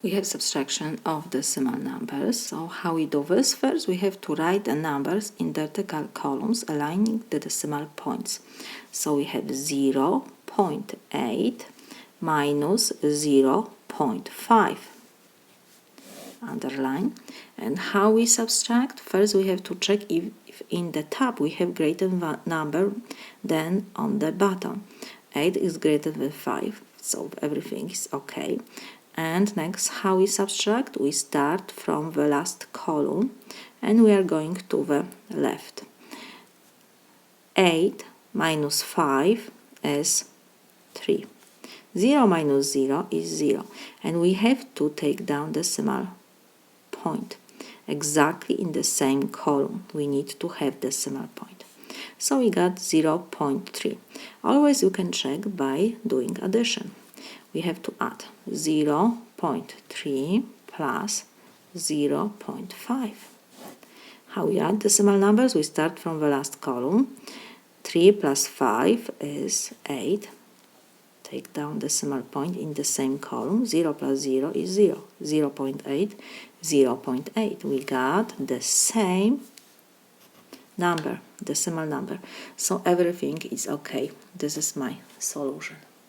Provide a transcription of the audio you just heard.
We have subtraction of decimal numbers. So how we do this? First we have to write the numbers in vertical columns aligning the decimal points. So we have 0.8 minus 0.5. Underline. And how we subtract? First we have to check if in the top we have greater number than on the bottom. 8 is greater than 5, so everything is okay. And next, how we subtract? We start from the last column and we are going to the left. 8 minus 5 is 3. 0 minus 0 is 0. And we have to take down decimal point. Exactly in the same column, we need to have decimal point. So we got 0.3. Always you can check by doing addition. We have to add 0.3 plus 0.5. How we add decimal numbers? We start from the last column. 3 plus 5 is 8. Take down decimal point in the same column. 0 plus 0 is 0. 0.8, 0.8. We got the same number, decimal number. So everything is okay. This is my solution.